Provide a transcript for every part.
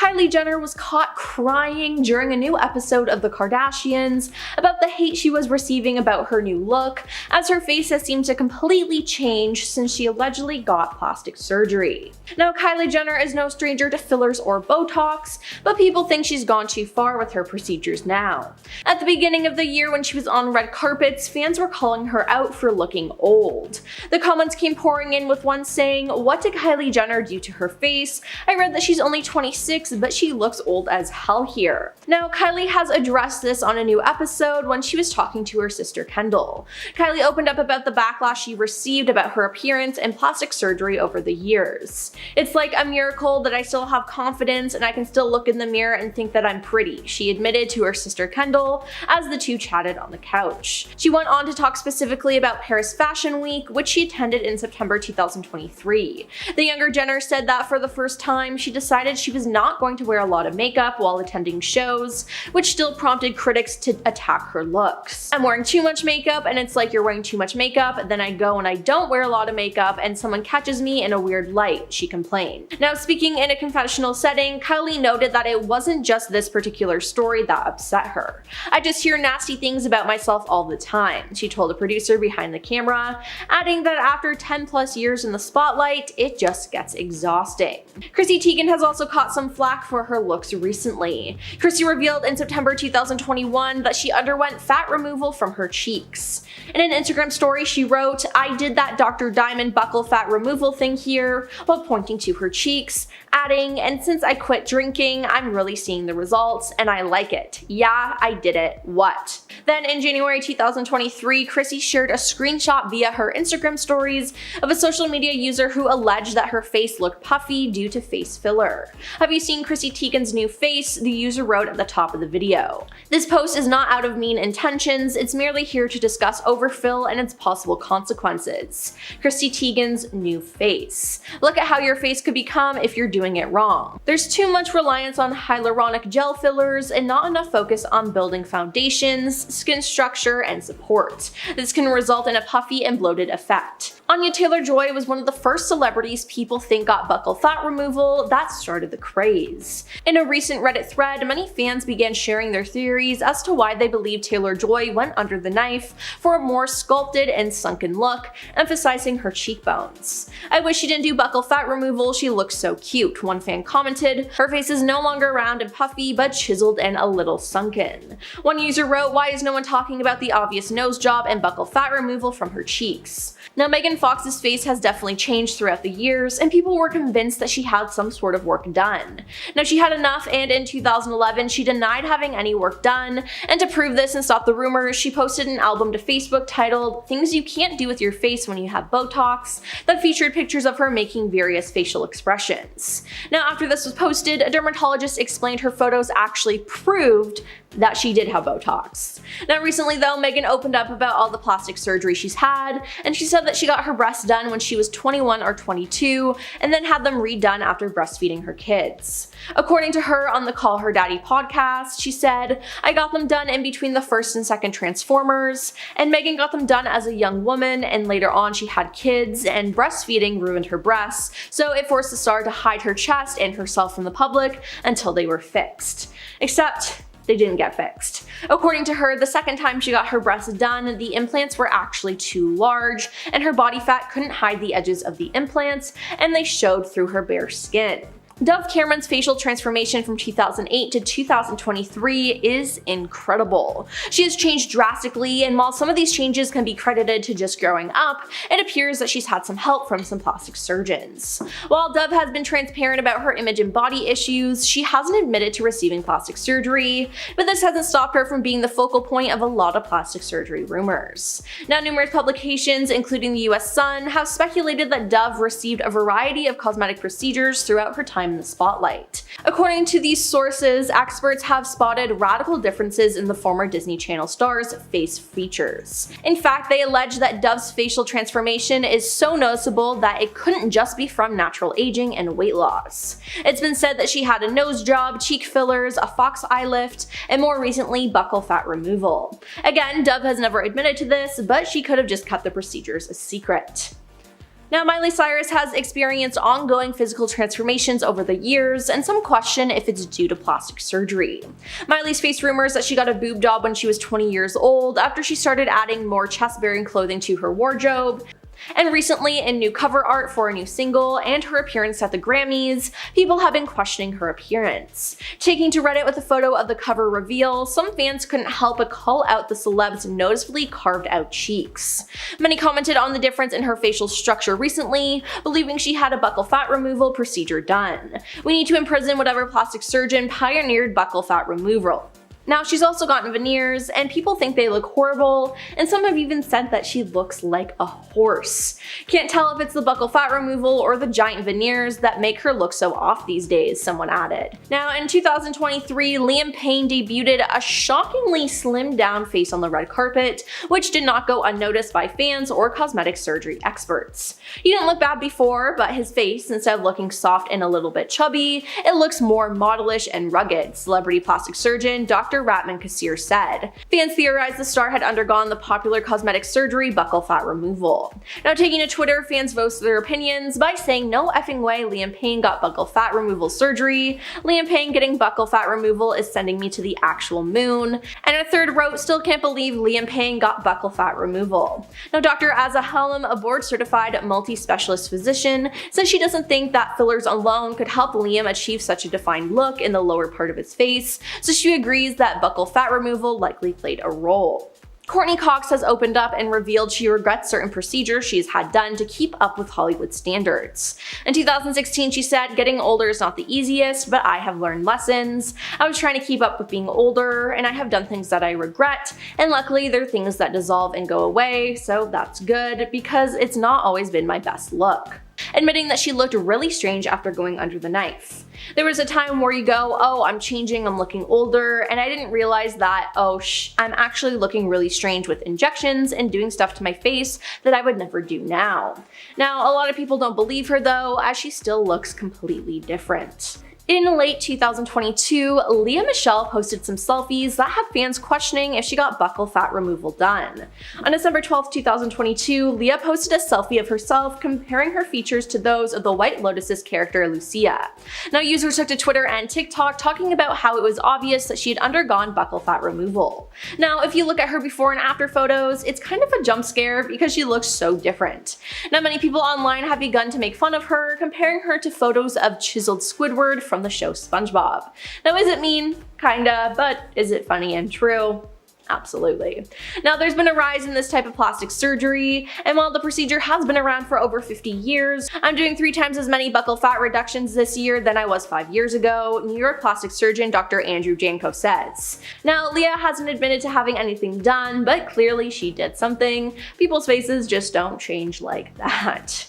Kylie Jenner was caught crying during a new episode of The Kardashians about the hate she was receiving about her new look, as her face has seemed to completely change since she allegedly got plastic surgery. Now, Kylie Jenner is no stranger to fillers or botox, but people think she's gone too far with her procedures now. At the beginning of the year when she was on red carpets, fans were calling her out for looking old. The comments came pouring in, with one saying, "What did Kylie Jenner do to her face? I read that she's only 26, but she looks old as hell here." Now, Kylie has addressed this on a new episode when she was talking to her sister Kendall. Kylie opened up about the backlash she received about her appearance and plastic surgery over the years. "It's like a miracle that I still have confidence and I can still look in the mirror and think that I'm pretty," she admitted to her sister Kendall as the two chatted on the couch. She went on to talk specifically about Paris Fashion Week, which she attended in September 2023. The younger Jenner said that for the first time, she decided she was not going to wear a lot of makeup while attending shows, which still prompted critics to attack her looks. "I'm wearing too much makeup and it's like you're wearing too much makeup, then I go and I don't wear a lot of makeup and someone catches me in a weird light," she complained. Now, speaking in a confessional setting, Kylie noted that it wasn't just this particular story that upset her. "I just hear nasty things about myself all the time," she told a producer behind the camera, adding that after 10 plus years in the spotlight, it just gets exhausting. Chrissy Teigen has also caught some flack for her looks recently. Chrissy revealed in September 2021 that she underwent fat removal from her cheeks. In an Instagram story, she wrote, "I did that Dr. Diamond buccal fat removal thing here," while pointing to her cheeks, adding, "And since I quit drinking, I'm really seeing the results, and I like it. Yeah, I did it. What?" Then in January 2023, Chrissy shared a screenshot via her Instagram stories of a social media user who alleged that her face looked puffy due to face filler. "Have you seen Chrissy Teigen's new face?" the user wrote at the top of the video. "This post is not out of mean intentions, it's merely here to discuss overfill and its possible consequences. Chrissy Teigen's new face. Look at how your face could become if you're doing it wrong. There's too much reliance on hyaluronic gel fillers and not enough focus on building foundations, skin structure, and support. This can result in a puffy and bloated effect." Anya Taylor-Joy was one of the first celebrities people think got buccal fat removal that started the craze. In a recent Reddit thread, many fans began sharing their theories as to why they believe Taylor-Joy went under the knife for a more sculpted and sunken look, emphasizing her cheekbones. "I wish she didn't do buccal fat removal, she looks so cute," one fan commented. "Her face is no longer round and puffy, but chiseled and a little sunken." One user wrote, "Why is no one talking about the obvious nose job and buccal fat removal from her cheeks?" Now, Megan Fox's face has definitely changed throughout the years, and people were convinced that she had some sort of work done. Now, she had enough, and in 2011, she denied having any work done, and to prove this and stop the rumors, she posted an album to Facebook titled "Things You Can't Do With Your Face When You Have Botox" that featured pictures of her making various facial expressions. Now, after this was posted, a dermatologist explained her photos actually proved that she did have Botox. Now, recently though, Megan opened up about all the plastic surgery she's had, and she said that she got her breasts done when she was 21 or 22, and then had them redone after breastfeeding her kids. According to her on the Call Her Daddy podcast, she said, "I got them done in between the first and second Transformers, and Megan got them done as a young woman, and later on she had kids, and breastfeeding ruined her breasts, so it forced the star to hide her chest and herself from the public until they were fixed." Except they didn't get fixed. According to her, the second time she got her breasts done, the implants were actually too large, and her body fat couldn't hide the edges of the implants, and they showed through her bare skin. Dove Cameron's facial transformation from 2008 to 2023 is incredible. She has changed drastically, and while some of these changes can be credited to just growing up, it appears that she's had some help from some plastic surgeons. While Dove has been transparent about her image and body issues, she hasn't admitted to receiving plastic surgery, but this hasn't stopped her from being the focal point of a lot of plastic surgery rumors. Now, numerous publications, including the US Sun, have speculated that Dove received a variety of cosmetic procedures throughout her time in the spotlight. According to these sources, experts have spotted radical differences in the former Disney Channel star's face features. In fact, they allege that Dove's facial transformation is so noticeable that it couldn't just be from natural aging and weight loss. It's been said that she had a nose job, cheek fillers, a fox eye lift, and more recently, buccal fat removal. Again, Dove has never admitted to this, but she could have just kept the procedures a secret. Now, Miley Cyrus has experienced ongoing physical transformations over the years, and some question if it's due to plastic surgery. Miley's faced rumors that she got a boob job when she was 20 years old after she started adding more chest-bearing clothing to her wardrobe. And recently, in new cover art for a new single and her appearance at the Grammys, people have been questioning her appearance. Taking to Reddit with a photo of the cover reveal, some fans couldn't help but call out the celeb's noticeably carved out cheeks. Many commented on the difference in her facial structure recently, believing she had a buccal fat removal procedure done. We need to imprison whatever plastic surgeon pioneered buccal fat removal. Now, she's also gotten veneers, and people think they look horrible, and some have even said that she looks like a horse. Can't tell if it's the buccal fat removal or the giant veneers that make her look so off these days, someone added. Now, in 2023, Liam Payne debuted a shockingly slimmed down face on the red carpet, which did not go unnoticed by fans or cosmetic surgery experts. He didn't look bad before, but his face, instead of looking soft and a little bit chubby, it looks more modelish and rugged, celebrity plastic surgeon Dr. Ratman Kassir said. Fans theorized the star had undergone the popular cosmetic surgery buccal fat removal. Now, taking to Twitter, fans voiced their opinions by saying no effing way Liam Payne got buccal fat removal surgery. Liam Payne getting buccal fat removal is sending me to the actual moon. And a third wrote, still can't believe Liam Payne got buccal fat removal. Now, Dr. Azza Helm, a board-certified multi-specialist physician, says she doesn't think that fillers alone could help Liam achieve such a defined look in the lower part of his face, so she agrees that buccal fat removal likely played a role. Courtney Cox has opened up and revealed she regrets certain procedures she's had done to keep up with Hollywood standards. In 2016, she said, "Getting older is not the easiest, but I have learned lessons. I was trying to keep up with being older, and I have done things that I regret, and luckily they're things that dissolve and go away, so that's good, because it's not always been my best look." Admitting that she looked really strange after going under the knife. There was a time where you go, oh, I'm changing, I'm looking older, and I didn't realize that, I'm actually looking really strange with injections and doing stuff to my face that I would never do now. Now, a lot of people don't believe her though, as she still looks completely different. In late 2022, Lea Michele posted some selfies that had fans questioning if she got buccal fat removal done. On December 12, 2022, Lea posted a selfie of herself comparing her features to those of the White Lotus's character Lucia. Now, users took to Twitter and TikTok talking about how it was obvious that she had undergone buccal fat removal. Now, if you look at her before and after photos, it's kind of a jump scare because she looks so different. Now, many people online have begun to make fun of her, comparing her to photos of chiseled Squidward from the show SpongeBob. Now, is it mean? Kinda, but is it funny and true? Absolutely. Now, there's been a rise in this type of plastic surgery, and while the procedure has been around for over 50 years, I'm doing 3 times as many buccal fat reductions this year than I was 5 years ago, New York plastic surgeon Dr. Andrew Janko says. Now, Lea hasn't admitted to having anything done, but clearly she did something. People's faces just don't change like that.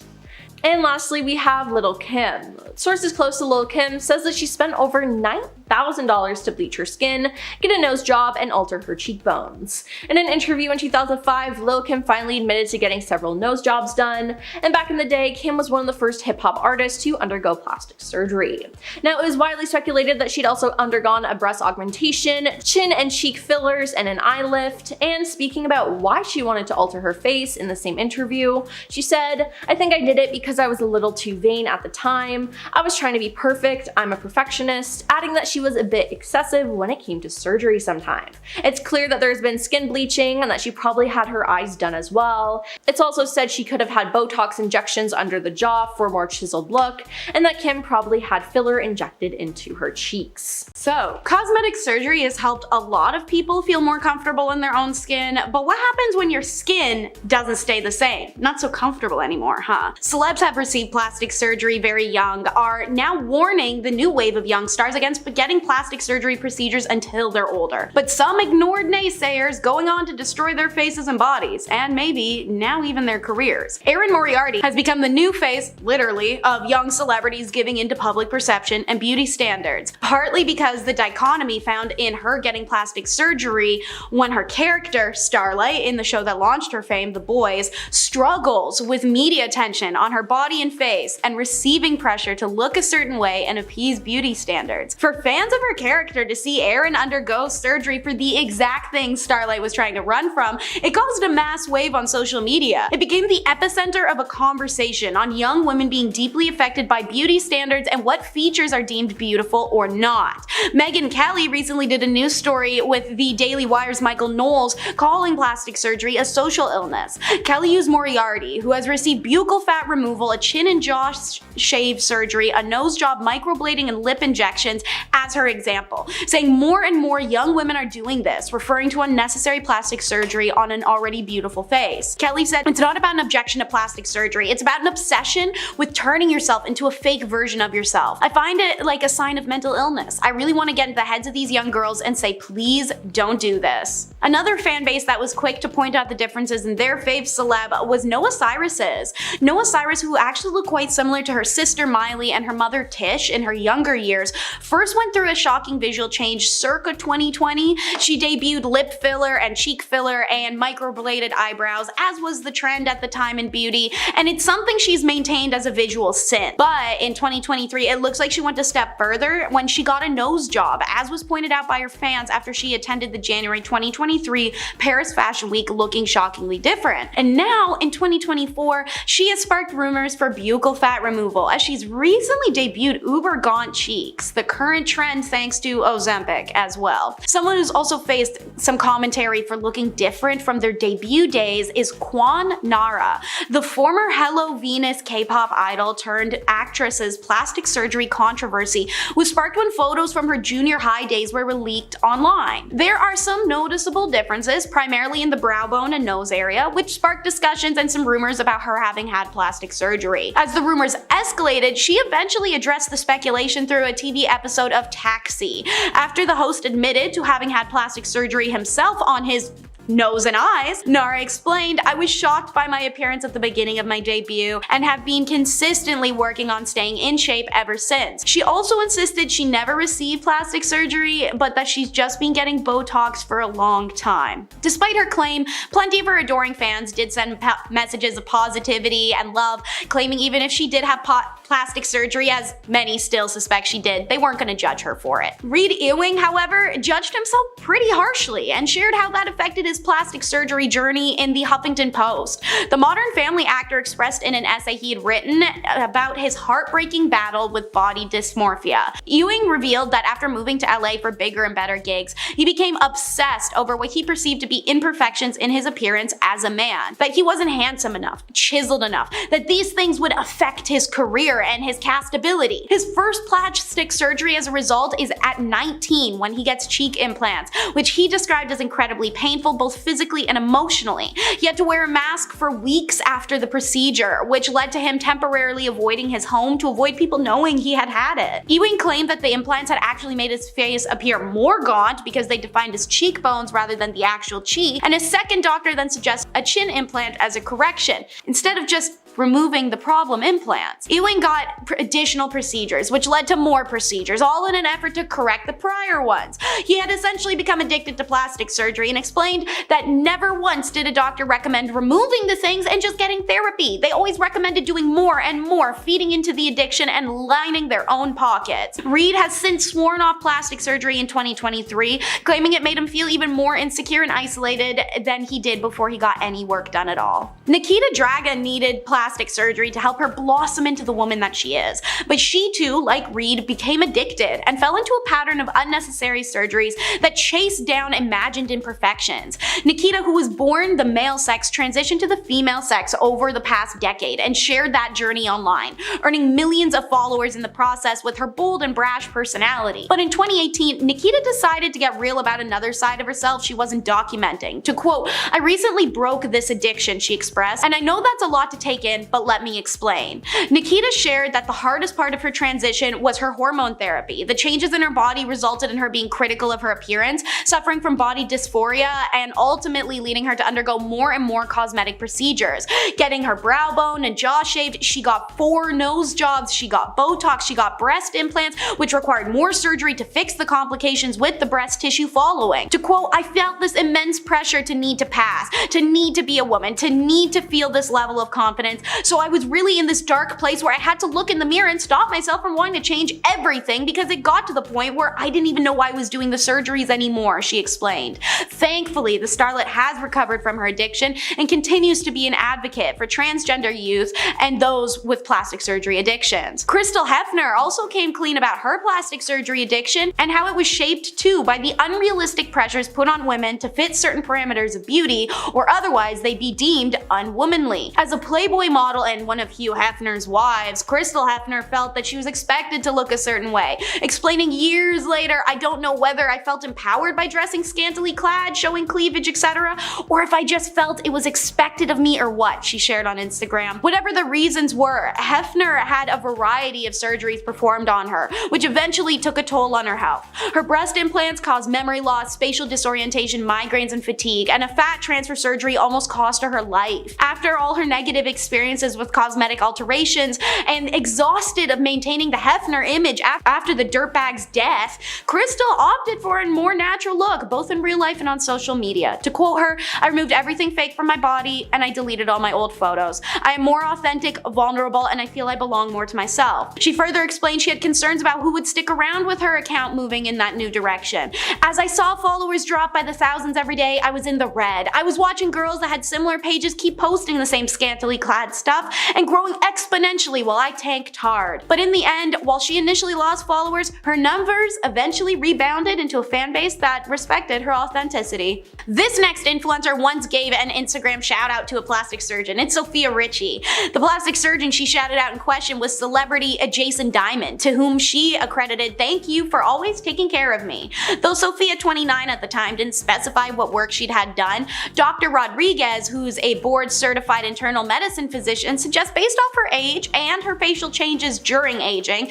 And lastly, we have Lil' Kim. Sources close to Lil' Kim says that she spent over $9,000 to bleach her skin, get a nose job, and alter her cheekbones. In an interview in 2005, Lil' Kim finally admitted to getting several nose jobs done, and back in the day, Kim was one of the first hip-hop artists to undergo plastic surgery. Now, it was widely speculated that she'd also undergone a breast augmentation, chin and cheek fillers, and an eye lift, and speaking about why she wanted to alter her face in the same interview, she said, "I think I did it because I was a little too vain at the time. I was trying to be perfect, I'm a perfectionist," adding that she was a bit excessive when it came to surgery sometimes. It's clear that there's been skin bleaching and that she probably had her eyes done as well. It's also said she could have had botox injections under the jaw for a more chiseled look, and that Kim probably had filler injected into her cheeks. So, cosmetic surgery has helped a lot of people feel more comfortable in their own skin, but what happens when your skin doesn't stay the same? Not so comfortable anymore, huh? Celebs have received plastic surgery very young, are now warning the new wave of young stars against getting plastic surgery procedures until they're older. But some ignored naysayers, going on to destroy their faces and bodies, and maybe now even their careers. Erin Moriarty has become the new face, literally, of young celebrities giving into public perception and beauty standards, partly because the dichotomy found in her getting plastic surgery when her character, Starlight, in the show that launched her fame, The Boys, struggles with media attention on her body and face and receiving pressure to look a certain way and appease beauty standards. For fans fans of her character to see Erin undergo surgery for the exact thing Starlight was trying to run from, it caused a mass wave on social media. It became the epicenter of a conversation on young women being deeply affected by beauty standards and what features are deemed beautiful or not. Megyn Kelly recently did a news story with the Daily Wire's Michael Knowles calling plastic surgery a social illness. Kelly used Moriarty, who has received buccal fat removal, a chin and jaw shave surgery, a nose job, microblading, and lip injections as her example, saying more and more young women are doing this, referring to unnecessary plastic surgery on an already beautiful face. Kelly said, "It's not about an objection to plastic surgery, it's about an obsession with turning yourself into a fake version of yourself. I find it like a sign of mental illness. I really want to get into the heads of these young girls and say, please don't do this." Another fan base that was quick to point out the differences in their fave celeb was Noah Cyrus's. Noah Cyrus, who actually looked quite similar to her sister Miley and her mother Tish in her younger years, first went through a shocking visual change circa 2020. She debuted lip filler and cheek filler and microbladed eyebrows, as was the trend at the time in beauty, and it's something she's maintained as a visual sin. But in 2023, it looks like she went a step further when she got a nose job, as was pointed out by her fans after she attended the January 2023 Paris Fashion Week looking shockingly different. And now, in 2024, she has sparked rumors for buccal fat removal, as she's recently debuted uber gaunt cheeks, the current trend thanks to Ozempic as well. Someone who's also faced some commentary for looking different from their debut days is Kwan Nara. The former Hello Venus K-pop idol turned actress's plastic surgery controversy was sparked when photos from her junior high days were leaked online. There are some noticeable differences, primarily in the brow bone and nose area, which sparked discussions and some rumors about her having had plastic surgery. As the rumors escalated, she eventually addressed the speculation through a TV episode of Taxi, after the host admitted to having had plastic surgery himself on his nose and eyes. Nara explained, "I was shocked by my appearance at the beginning of my debut and have been consistently working on staying in shape ever since." She also insisted she never received plastic surgery, but that she's just been getting Botox for a long time. Despite her claim, plenty of her adoring fans did send messages of positivity and love, claiming even if she did have plastic surgery, as many still suspect she did, they weren't going to judge her for it. Reed Ewing, however, judged himself pretty harshly and shared how that affected his plastic surgery journey in the Huffington Post. The Modern Family actor expressed in an essay he had written about his heartbreaking battle with body dysmorphia. Ewing revealed that after moving to LA for bigger and better gigs, he became obsessed over what he perceived to be imperfections in his appearance as a man. That he wasn't handsome enough, chiseled enough, that these things would affect his career and his castability. His first plastic surgery as a result is at 19 when he gets cheek implants, which he described as incredibly painful both physically and emotionally. He had to wear a mask for weeks after the procedure, which led to him temporarily avoiding his home to avoid people knowing he had had it. Ewing claimed that the implants had actually made his face appear more gaunt because they defined his cheekbones rather than the actual cheek, and his second doctor then suggested a chin implant as a correction, instead of just removing the problem implants. Ewing got additional procedures, which led to more procedures, all in an effort to correct the prior ones. He had essentially become addicted to plastic surgery and explained that never once did a doctor recommend removing the things and just getting therapy. They always recommended doing more and more, feeding into the addiction and lining their own pockets. Reed has since sworn off plastic surgery in 2023, claiming it made him feel even more insecure and isolated than he did before he got any work done at all. Nikita Draga needed plastic surgery to help her blossom into the woman that she is, but she too, like Reed, became addicted and fell into a pattern of unnecessary surgeries that chased down imagined imperfections. Nikita, who was born the male sex, transitioned to the female sex over the past decade and shared that journey online, earning millions of followers in the process with her bold and brash personality. But in 2018, Nikita decided to get real about another side of herself she wasn't documenting. To quote, "I recently broke this addiction," she expressed, "and I know that's a lot to take in, but let me explain." Nikita shared that the hardest part of her transition was her hormone therapy. The changes in her body resulted in her being critical of her appearance, suffering from body dysphoria, and and ultimately leading her to undergo more and more cosmetic procedures. Getting her brow bone and jaw shaved, she got 4 nose jobs, she got botox, she got breast implants, which required more surgery to fix the complications with the breast tissue following. To quote, "I felt this immense pressure to need to pass, to need to be a woman, to need to feel this level of confidence. So I was really in this dark place where I had to look in the mirror and stop myself from wanting to change everything because it got to the point where I didn't even know why I was doing the surgeries anymore," she explained. Thankfully, the starlet has recovered from her addiction and continues to be an advocate for transgender youth and those with plastic surgery addictions. Crystal Hefner also came clean about her plastic surgery addiction and how it was shaped too by the unrealistic pressures put on women to fit certain parameters of beauty, or otherwise they'd be deemed unwomanly. As a Playboy model and one of Hugh Hefner's wives, Crystal Hefner felt that she was expected to look a certain way, explaining years later, "I don't know whether I felt empowered by dressing scantily clad, showing cleavage, etc., or if I just felt it was expected of me or what," she shared on Instagram. Whatever the reasons were, Hefner had a variety of surgeries performed on her, which eventually took a toll on her health. Her breast implants caused memory loss, spatial disorientation, migraines, and fatigue, and a fat transfer surgery almost cost her her life. After all her negative experiences with cosmetic alterations and exhausted of maintaining the Hefner image after the dirtbag's death, Crystal opted for a more natural look, both in real life and on social media. To quote her, "I removed everything fake from my body and I deleted all my old photos. I am more authentic, vulnerable, and I feel I belong more to myself." She further explained she had concerns about who would stick around with her account moving in that new direction. "As I saw followers drop by the thousands every day, I was in the red. I was watching girls that had similar pages keep posting the same scantily clad stuff and growing exponentially while I tanked hard." But in the end, while she initially lost followers, her numbers eventually rebounded into a fan base that respected her authenticity. This next influencer once gave an Instagram shout out to a plastic surgeon. It's Sophia Richie. The plastic surgeon she shouted out in question was celebrity Jason Diamond, to whom she accredited, "Thank you for always taking care of me." Though Sophia, 29 at the time, didn't specify what work she'd had done, Dr. Rodriguez, who's a board-certified internal medicine physician, suggests based off her age and her facial changes during aging,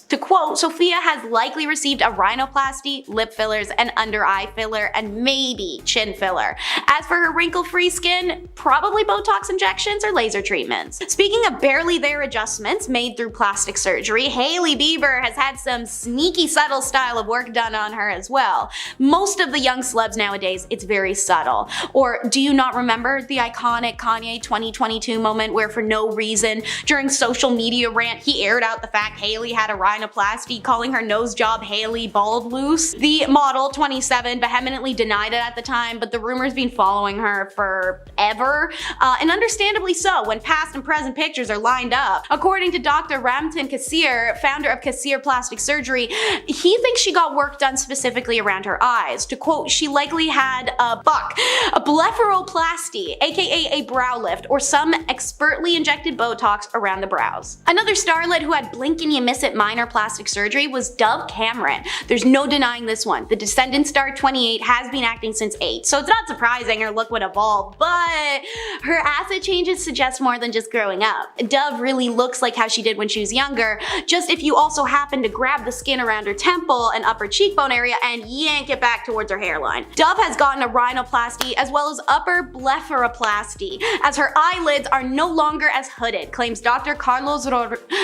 to quote, "Sophia has likely received a rhinoplasty, lip fillers, and under eye filler, and maybe chin filler. As for her wrinkle-free skin, probably Botox injections or laser treatments." Speaking of barely there adjustments made through plastic surgery, Hailey Bieber has had some sneaky subtle style of work done on her as well. Most of the young celebs nowadays, it's very subtle. Or do you not remember the iconic Kanye 2022 moment where for no reason during social media rant he aired out the fact Hailey had a rhinoplasty, calling her nose job Hailey Bald Loose? The model, 27, vehemently denied it at the time, but the rumor's been following her forever, and understandably so when past and present pictures are lined up. According to Dr. Ramtin Kassir, founder of Kassir Plastic Surgery, he thinks she got work done specifically around her eyes. To quote, "She likely had a blepharoplasty, aka a brow lift, or some expertly injected Botox around the brows." Another starlet who had blink and you miss it minor plastic surgery was Dove Cameron. There's no denying this one. The Descendants star, 28, has been acting since 8, so it's not surprising her look would evolve, but her acid changes suggest more than just growing up. Dove really looks like how she did when she was younger, just if you also happen to grab the skin around her temple and upper cheekbone area and yank it back towards her hairline. Dove has gotten a rhinoplasty as well as upper blepharoplasty, as her eyelids are no longer as hooded, claims Dr. Carlos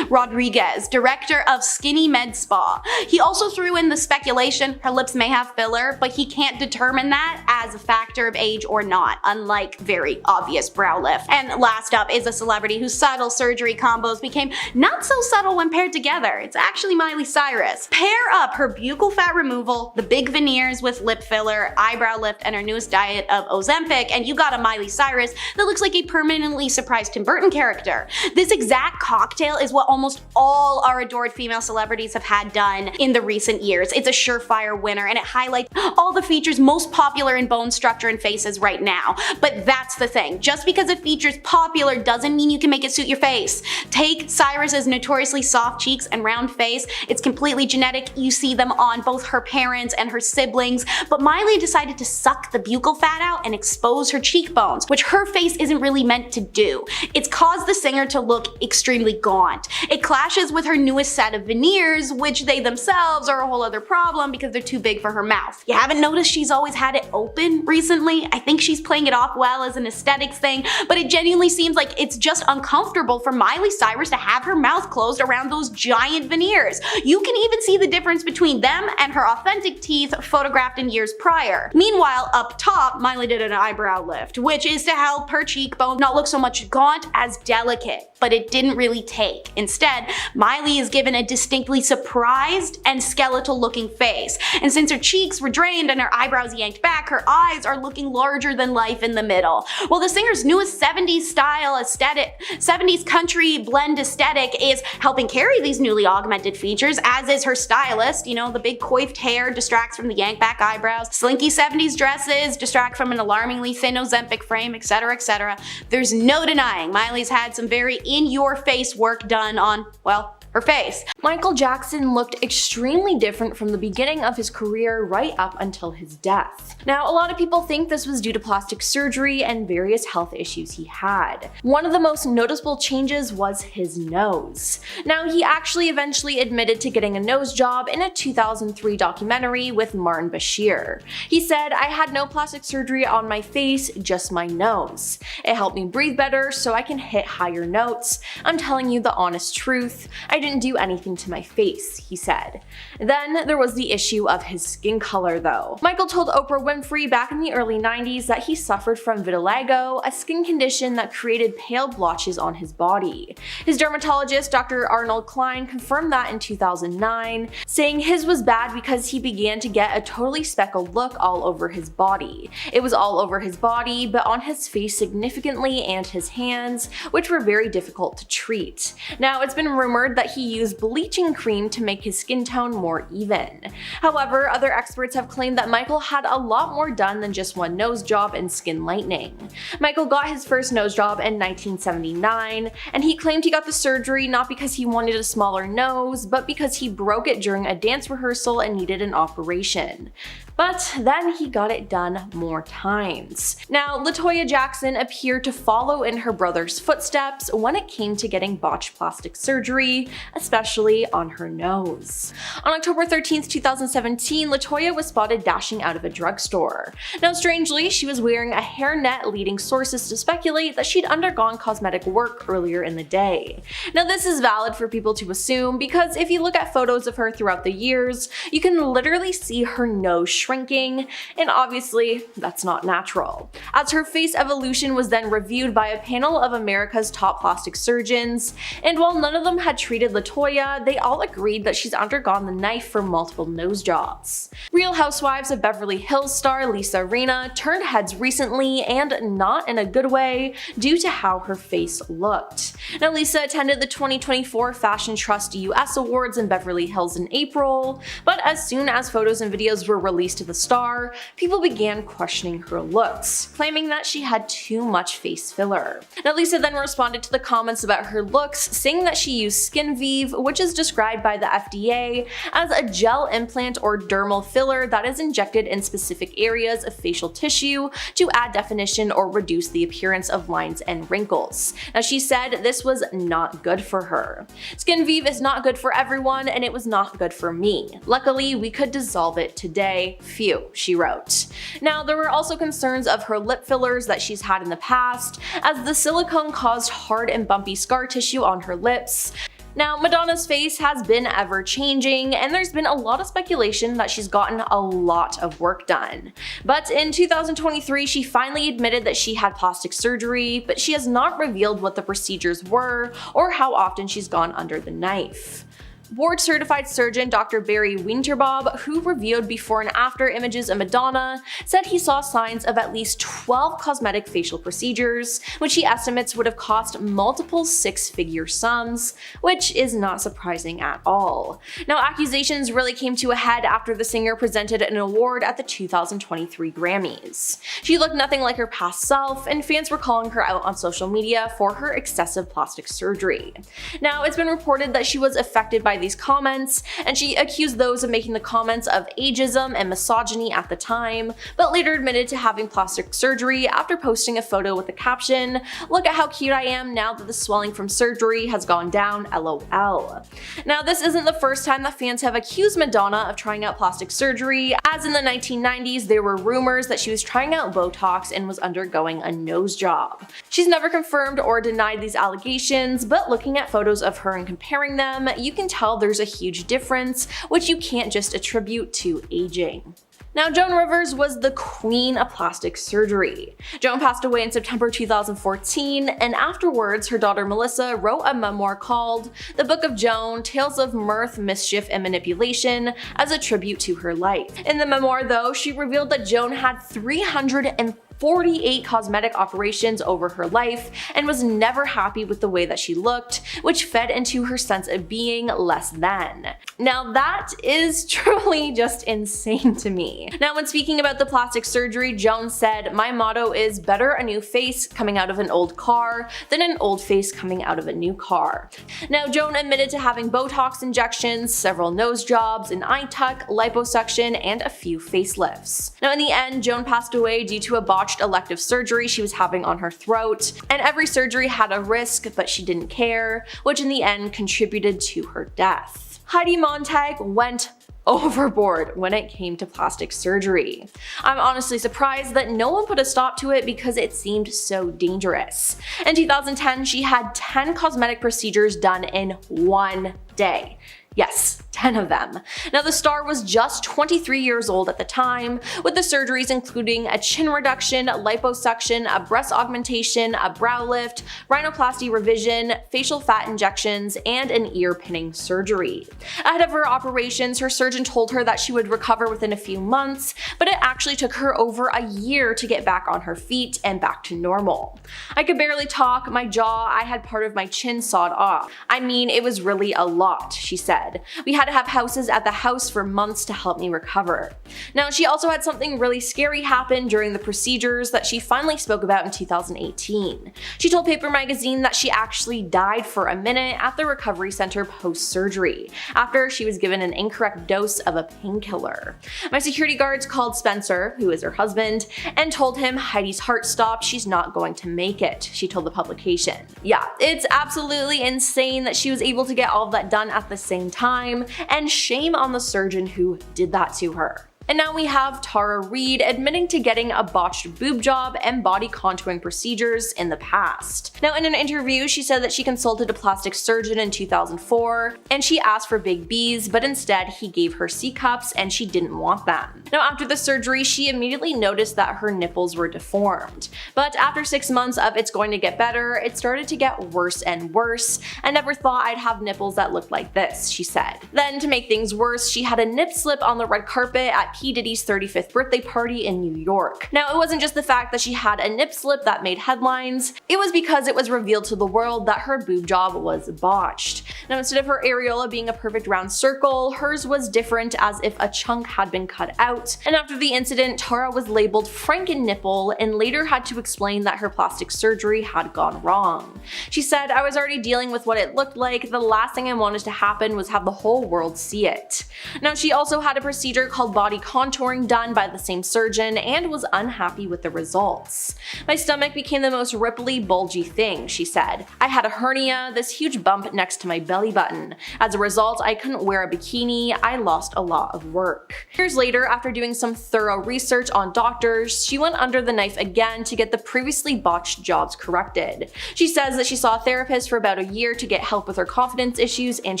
Rodriguez, director of Skinny Med Spa. He also threw in the speculation her lips may have filler, but he can't determine that as a factor of age or not, unlike very obvious brow lift. And last up is a celebrity whose subtle surgery combos became not so subtle when paired together. It's actually Miley Cyrus. Pair up her buccal fat removal, the big veneers with lip filler, eyebrow lift, and her newest diet of Ozempic, and you got a Miley Cyrus that looks like a permanently surprised Tim Burton character. This exact cocktail is what almost all our adored female celebrities have had done in the recent years. It's a surefire winner, and it highlights all the features most popular in bone structure and faces right now. But that's the thing, just because a feature's popular doesn't mean you can make it suit your face. Take Cyrus's notoriously soft cheeks and round face. It's completely genetic. You see them on both her parents and her siblings, but Miley decided to suck the buccal fat out and expose her cheekbones, which her face isn't really meant to do. It's caused the singer to look extremely gaunt. It clashes with her newest set of veneers, which they themselves are a whole other problem because they're too big for her mouth. You haven't noticed she's always had it open open recently. I think she's playing it off well as an aesthetics thing, but it genuinely seems like it's just uncomfortable for Miley Cyrus to have her mouth closed around those giant veneers. You can even see the difference between them and her authentic teeth photographed in years prior. Meanwhile, up top, Miley did an eyebrow lift, which is to help her cheekbone not look so much gaunt as delicate, but it didn't really take. Instead, Miley is given a distinctly surprised and skeletal looking face, and since her cheeks were drained and her eyebrows yanked back, her eyes are looking larger than life in the middle. Well, the singer's newest 70s style aesthetic, 70s country blend aesthetic is helping carry these newly augmented features, as is her stylist. You know, the big coiffed hair distracts from the yanked back eyebrows, slinky 70s dresses distract from an alarmingly thin Ozempic frame, etc, etc. There's no denying Miley's had some very in-your-face work done on, well, her face. Michael Jackson looked extremely different from the beginning of his career right up until his death. Now, a lot of people think this was due to plastic surgery and various health issues he had. One of the most noticeable changes was his nose. Now, he actually eventually admitted to getting a nose job in a 2003 documentary with Martin Bashir. He said, "I had no plastic surgery on my face, just my nose. It helped me breathe better so I can hit higher notes. I'm telling you the honest truth. I didn't do anything to my face," he said. Then there was the issue of his skin color though. Michael told Oprah Winfrey back in the early 90s that he suffered from vitiligo, a skin condition that created pale blotches on his body. His dermatologist, Dr. Arnold Klein, confirmed that in 2009, saying his was bad because he began to get a totally speckled look all over his body. It was all over his body, but on his face significantly and his hands, which were very difficult to treat. Now, it's been rumored that he used bleaching cream to make his skin tone more even. However, other experts have claimed that Michael had a lot more done than just one nose job and skin lightening. Michael got his first nose job in 1979, and he claimed he got the surgery not because he wanted a smaller nose, but because he broke it during a dance rehearsal and needed an operation. But then he got it done more times. Now, LaToya Jackson appeared to follow in her brother's footsteps when it came to getting botched plastic surgery, especially on her nose. On October 13th, 2017, LaToya was spotted dashing out of a drugstore. Now, strangely, she was wearing a hairnet, leading sources to speculate that she'd undergone cosmetic work earlier in the day. Now, this is valid for people to assume because if you look at photos of her throughout the years, you can literally see her nose shrinking, and obviously that's not natural. As her face evolution was then reviewed by a panel of America's top plastic surgeons, and while none of them had treated LaToya, they all agreed that she's undergone the knife for multiple nose jobs. Real Housewives of Beverly Hills star Lisa Rinna turned heads recently, and not in a good way, due to how her face looked. Now, Lisa attended the 2024 Fashion Trust US Awards in Beverly Hills in April, but as soon as photos and videos were released to the star, people began questioning her looks, claiming that she had too much face filler. Now, Lisa then responded to the comments about her looks, saying that she used Skin Vive, which is described by the FDA as a gel implant or dermal filler that is injected in specific areas of facial tissue to add definition or reduce the appearance of lines and wrinkles. Now, she said this was not good for her. Skin Vive is not good for everyone, and it was not good for me. Luckily, we could dissolve it today. Phew, she wrote. Now, there were also concerns of her lip fillers that she's had in the past, as the silicone caused hard and bumpy scar tissue on her lips. Now, Madonna's face has been ever changing, and there's been a lot of speculation that she's gotten a lot of work done. But in 2023, she finally admitted that she had plastic surgery, but she has not revealed what the procedures were or how often she's gone under the knife. Board-certified surgeon Dr. Barry Winterbob, who reviewed before and after images of Madonna, said he saw signs of at least 12 cosmetic facial procedures, which he estimates would have cost multiple six-figure sums, which is not surprising at all. Now, accusations really came to a head after the singer presented an award at the 2023 Grammys. She looked nothing like her past self, and fans were calling her out on social media for her excessive plastic surgery. Now, it's been reported that she was affected by these comments, and she accused those of making the comments of ageism and misogyny at the time, but later admitted to having plastic surgery after posting a photo with the caption, "Look at how cute I am now that the swelling from surgery has gone down, LOL." Now, this isn't the first time that fans have accused Madonna of trying out plastic surgery, as in the 1990s there were rumors that she was trying out botox and was undergoing a nose job. She's never confirmed or denied these allegations, but looking at photos of her and comparing them, you can tell there's a huge difference, which you can't just attribute to aging. Now, Joan Rivers was the queen of plastic surgery. Joan passed away in September 2014, and afterwards her daughter Melissa wrote a memoir called The Book of Joan: Tales of Mirth, Mischief, and Manipulation as a tribute to her life. In the memoir, though, she revealed that Joan had 348 cosmetic operations over her life and was never happy with the way that she looked, which fed into her sense of being less than. Now, that is truly just insane to me. Now, when speaking about the plastic surgery, Joan said, "My motto is better a new face coming out of an old car than an old face coming out of a new car." Now, Joan admitted to having botox injections, several nose jobs, an eye tuck, liposuction, and a few facelifts. Now, in the end, Joan passed away due to a botched elective surgery she was having on her throat, and every surgery had a risk, but she didn't care, which in the end contributed to her death. Heidi Montag went overboard when it came to plastic surgery. I'm honestly surprised that no one put a stop to it because it seemed so dangerous. In 2010, she had 10 cosmetic procedures done in one day. Yes, 10 of them. Now, the star was just 23 years old at the time, with the surgeries including a chin reduction, liposuction, a breast augmentation, a brow lift, rhinoplasty revision, facial fat injections, and an ear pinning surgery. Ahead of her operations, her surgeon told her that she would recover within a few months, but it actually took her over a year to get back on her feet and back to normal. "I could barely talk, my jaw, I had part of my chin sawed off. I mean, it was really a lot," she said. "We had to have houses at the house for months to help me recover." Now, she also had something really scary happen during the procedures that she finally spoke about in 2018. She told Paper Magazine that she actually died for a minute at the recovery center post-surgery, after she was given an incorrect dose of a painkiller. "My security guards called Spencer, who is her husband, and told him Heidi's heart stopped, she's not going to make it," she told the publication. Yeah, it's absolutely insane that she was able to get all of that done at the same time, and shame on the surgeon who did that to her. And now we have Tara Reid admitting to getting a botched boob job and body contouring procedures in the past. Now, in an interview, she said that she consulted a plastic surgeon in 2004 and she asked for big B's, but instead he gave her C cups and she didn't want them. Now, after the surgery, she immediately noticed that her nipples were deformed. But after 6 months of "it's going to get better," it started to get worse and worse. "I never thought I'd have nipples that looked like this," she said. Then, to make things worse, she had a nip slip on the red carpet at P. Diddy's 35th birthday party in New York. Now, it wasn't just the fact that she had a nip slip that made headlines, it was because it was revealed to the world that her boob job was botched. Now, instead of her areola being a perfect round circle, hers was different, as if a chunk had been cut out. And after the incident, Tara was labeled Franken nipple and later had to explain that her plastic surgery had gone wrong. She said, "I was already dealing with what it looked like. The last thing I wanted to happen was have the whole world see it." Now, she also had a procedure called body contouring done by the same surgeon and was unhappy with the results. "My stomach became the most ripply, bulgy thing," she said. "I had a hernia, this huge bump next to my belly button. As a result, I couldn't wear a bikini. I lost a lot of work." Years later, after doing some thorough research on doctors, she went under the knife again to get the previously botched jobs corrected. She says that she saw a therapist for about a year to get help with her confidence issues and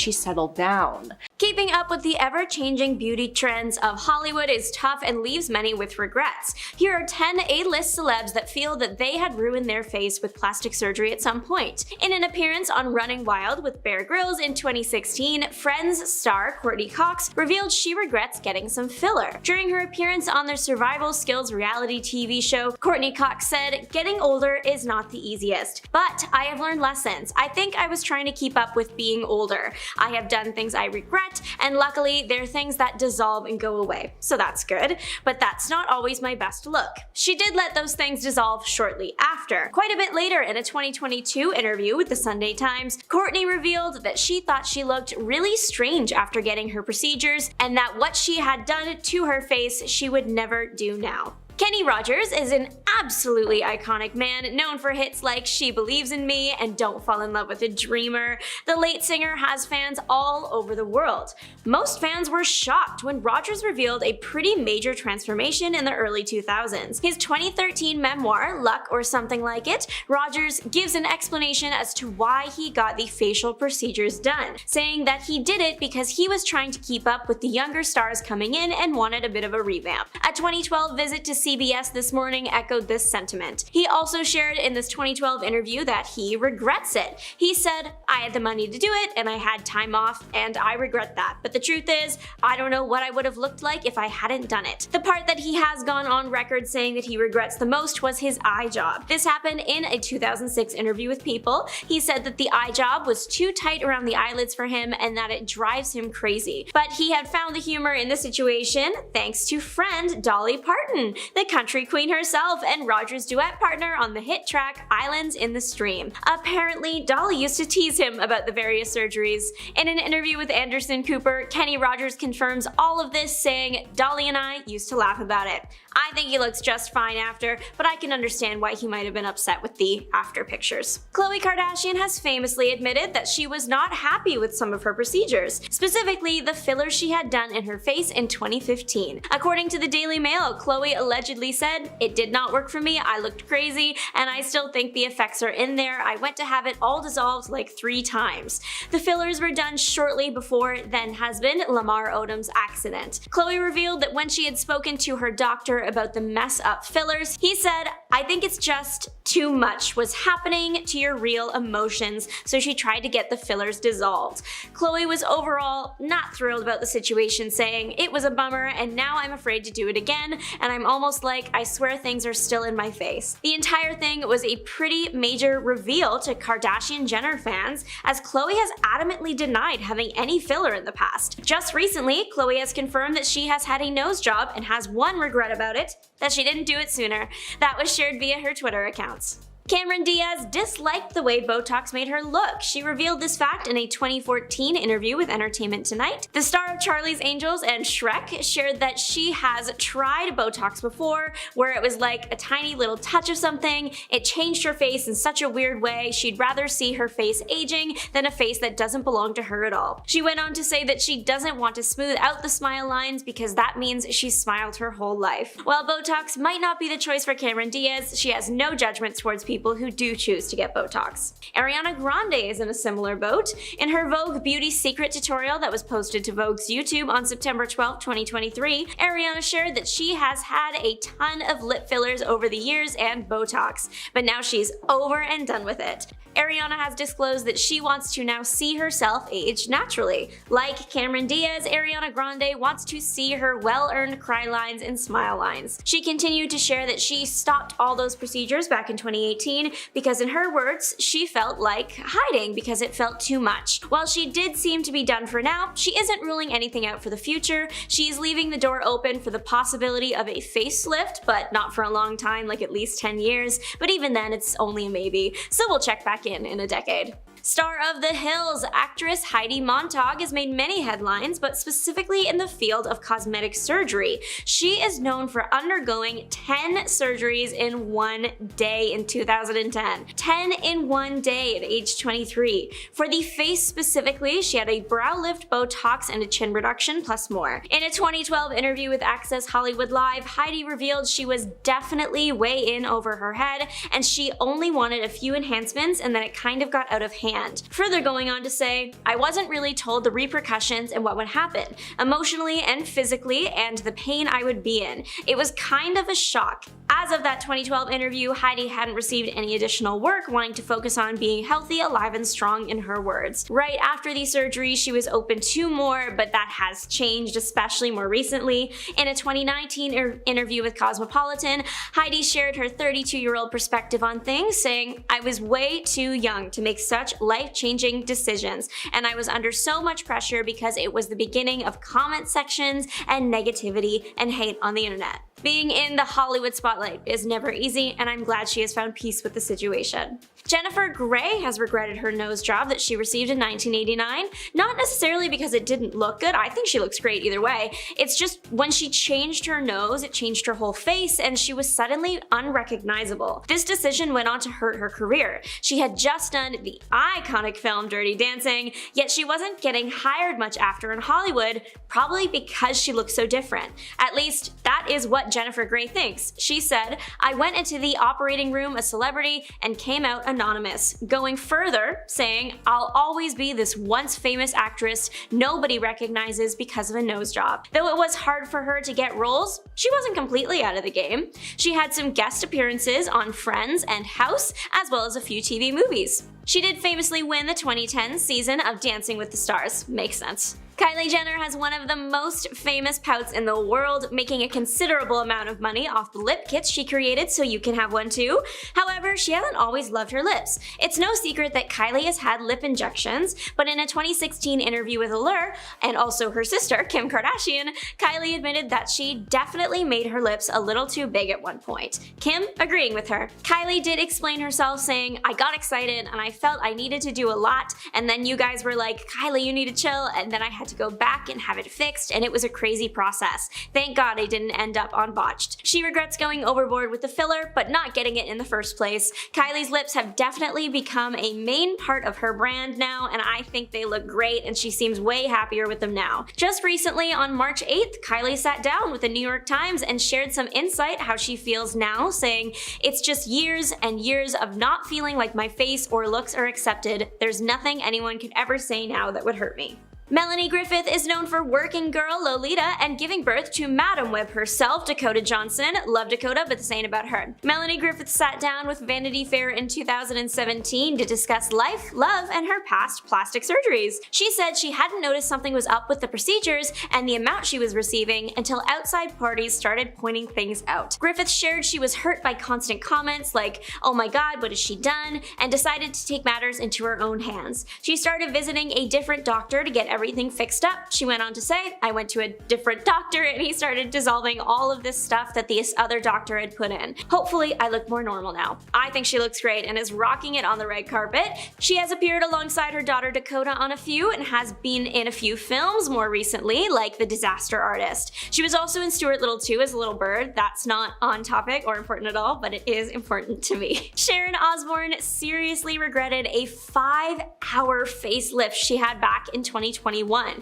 she settled down. Keeping up with the ever-changing beauty trends of Hollywood is tough and leaves many with regrets. Here are 10 A-list celebs that feel that they had ruined their face with plastic surgery at some point. In an appearance on Running Wild with Bear Grylls in 2016, Friends star Courtney Cox revealed she regrets getting some filler. During her appearance on their survival skills reality TV show, Courtney Cox said, "Getting older is not the easiest, but I have learned lessons. I think I was trying to keep up with being older. I have done things I regret, regret, and luckily they're things that dissolve and go away, so that's good. But that's not always my best look. She did let those things dissolve shortly after. Quite a bit later, in a 2022 interview with the Sunday Times, Kourtney revealed that she thought she looked really strange after getting her procedures, and that what she had done to her face she would never do now. Kenny Rogers is an absolutely iconic man, known for hits like She Believes in Me and Don't Fall in Love with a Dreamer. The late singer has fans all over the world. Most fans were shocked when Rogers revealed a pretty major transformation in the early 2000s. His 2013 memoir, Luck or Something Like It, Rogers gives an explanation as to why he got the facial procedures done, saying that he did it because he was trying to keep up with the younger stars coming in and wanted a bit of a revamp. A 2012 visit to CBS This Morning echoed this sentiment. He also shared in this 2012 interview that he regrets it. He said, "I had the money to do it and I had time off and I regret that. But the truth is, I don't know what I would have looked like if I hadn't done it." The part that he has gone on record saying that he regrets the most was his eye job. This happened in a 2006 interview with People. He said that the eye job was too tight around the eyelids for him and that it drives him crazy. But he had found the humor in the situation thanks to friend Dolly Parton, the country queen herself and Rogers' duet partner on the hit track Islands in the Stream. Apparently, Dolly used to tease him about the various surgeries. In an interview with Anderson Cooper, Kenny Rogers confirms all of this, saying, "Dolly and I used to laugh about it. I think he looks just fine after, but I can understand why he might have been upset with the after pictures." Khloe Kardashian has famously admitted that she was not happy with some of her procedures, specifically the fillers she had done in her face in 2015. According to the Daily Mail, Khloe allegedly said, "It did not work for me, I looked crazy, and I still think the effects are in there. I went to have it all dissolved like 3 times. The fillers were done shortly before then-husband Lamar Odom's accident." Khloe revealed that when she had spoken to her doctor about the mess-up fillers, he said, "I think it's just too much was happening to your real emotions, so she tried to get the fillers dissolved." Khloe was overall not thrilled about the situation, saying, "It was a bummer and now I'm afraid to do it again, and I'm almost like I swear things are still in my face." The entire thing was a pretty major reveal to Kardashian-Jenner fans, as Khloe has adamantly denied having any filler in the past. Just recently, Khloe has confirmed that she has had a nose job and has one regret about it, that she didn't do it sooner. That was shared via her Twitter accounts. Cameron Diaz disliked the way Botox made her look. She revealed this fact in a 2014 interview with Entertainment Tonight. The star of Charlie's Angels and Shrek shared that she has tried Botox before, where it was like a tiny little touch of something. It changed her face in such a weird way. She'd rather see her face aging than a face that doesn't belong to her at all. She went on to say that she doesn't want to smooth out the smile lines because that means she's smiled her whole life. While Botox might not be the choice for Cameron Diaz, she has no judgment towards people who do choose to get Botox. Ariana Grande is in a similar boat. In her Vogue Beauty Secret tutorial that was posted to Vogue's YouTube on September 12, 2023, Ariana shared that she has had a ton of lip fillers over the years and Botox, but now she's over and done with it. Ariana has disclosed that she wants to now see herself age naturally. Like Cameron Diaz, Ariana Grande wants to see her well-earned cry lines and smile lines. She continued to share that she stopped all those procedures back in 2018 because, in her words, she felt like hiding because it felt too much. While she did seem to be done for now, she isn't ruling anything out for the future. She's leaving the door open for the possibility of a facelift, but not for a long time, like at least 10 years. But even then, it's only a maybe, so we'll check back in a decade. Star of The Hills, actress Heidi Montag has made many headlines, but specifically in the field of cosmetic surgery. She is known for undergoing 10 surgeries in one day in 2010. 10 in one day at age 23. For the face specifically, she had a brow lift, Botox, and a chin reduction, plus more. In a 2012 interview with Access Hollywood Live, Heidi revealed she was definitely way in over her head, and she only wanted a few enhancements and then it kind of got out of hand. Further going on to say, "I wasn't really told the repercussions and what would happen, emotionally and physically, and the pain I would be in. It was kind of a shock." As of that 2012 interview, Heidi hadn't received any additional work, wanting to focus on being healthy, alive, and strong in her words. Right after the surgery, she was open to more, but that has changed, especially more recently. In a 2019 interview with Cosmopolitan, Heidi shared her 32-year-old perspective on things, saying, "I was way too young to make such life-changing decisions, and I was under so much pressure because it was the beginning of comment sections and negativity and hate on the internet. Being in the Hollywood spotlight is never easy, and I'm glad she has found peace with the situation. Jennifer Grey has regretted her nose job that she received in 1989, not necessarily because it didn't look good. I think she looks great either way. It's just when she changed her nose, it changed her whole face, and she was suddenly unrecognizable. This decision went on to hurt her career. She had just done the iconic film Dirty Dancing, yet she wasn't getting hired much after in Hollywood, probably because she looked so different. At least, that is what Jennifer Grey thinks. She said, "I went into the operating room a celebrity and came out anonymous," going further, saying, "I'll always be this once famous actress nobody recognizes because of a nose job." Though it was hard for her to get roles, she wasn't completely out of the game. She had some guest appearances on Friends and House, as well as a few TV movies. She did famously win the 2010 season of Dancing with the Stars. Makes sense. Kylie Jenner has one of the most famous pouts in the world, making a considerable amount of money off the lip kits she created, so you can have one too. However, she hasn't always loved her lips. It's no secret that Kylie has had lip injections, but in a 2016 interview with Allure, and also her sister, Kim Kardashian, Kylie admitted that she definitely made her lips a little too big at one point. Kim agreeing with her. Kylie did explain herself, saying, "I got excited and I felt I needed to do a lot, and then you guys were like, Kylie, you need to chill, and then I had to go back and have it fixed, and it was a crazy process. Thank God I didn't end up on Botched." She regrets going overboard with the filler, but not getting it in the first place. Kylie's lips have definitely become a main part of her brand now, and I think they look great, and she seems way happier with them now. Just recently, on March 8th, Kylie sat down with the New York Times and shared some insight how she feels now, saying, "It's just years and years of not feeling like my face or looks are accepted. There's nothing anyone could ever say now that would hurt me." Melanie Griffith is known for working girl Lolita and giving birth to Madam Web herself, Dakota Johnson. Love Dakota, but this ain't about her. Melanie Griffith sat down with Vanity Fair in 2017 to discuss life, love, and her past plastic surgeries. She said she hadn't noticed something was up with the procedures and the amount she was receiving until outside parties started pointing things out. Griffith shared she was hurt by constant comments like, "Oh my god, what has she done?" and decided to take matters into her own hands. She started visiting a different doctor to get everything fixed up. She went on to say, "I went to a different doctor and he started dissolving all of this stuff that this other doctor had put in. Hopefully I look more normal now." I think she looks great and is rocking it on the red carpet. She has appeared alongside her daughter Dakota on a few and has been in a few films more recently, like The Disaster Artist. She was also in Stuart Little 2 as a little bird. That's not on topic or important at all, but it is important to me. Sharon Osbourne seriously regretted a 5-hour facelift she had back in 2021.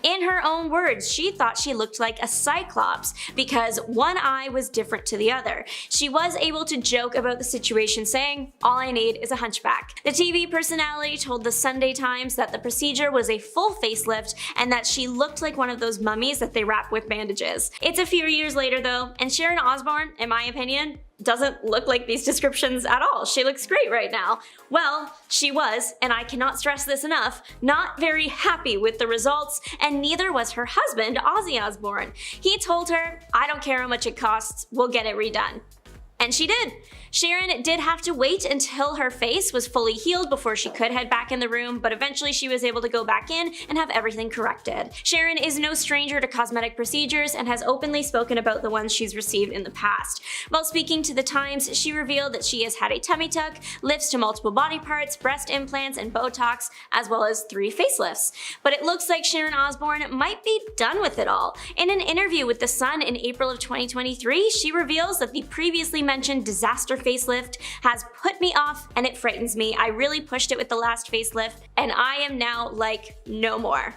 In her own words, she thought she looked like a cyclops because one eye was different to the other. She was able to joke about the situation, saying, "All I need is a hunchback." The TV personality told the Sunday Times that the procedure was a full facelift and that she looked like one of those mummies that they wrap with bandages. It's a few years later though, and Sharon Osbourne, in my opinion, doesn't look like these descriptions at all. She looks great right now. Well, she was, and I cannot stress this enough, not very happy with the results, and neither was her husband, Ozzy Osbourne. He told her, "I don't care how much it costs, we'll get it redone." And she did. Sharon did have to wait until her face was fully healed before she could head back in the room, but eventually she was able to go back in and have everything corrected. Sharon is no stranger to cosmetic procedures and has openly spoken about the ones she's received in the past. While speaking to The Times, she revealed that she has had a tummy tuck, lifts to multiple body parts, breast implants, and Botox, as well as 3 facelifts. But it looks like Sharon Osbourne might be done with it all. In an interview with The Sun in April of 2023, she reveals that the previously mentioned disaster facelift has put me off and it frightens me. I really pushed it with the last facelift and I am now like, no more.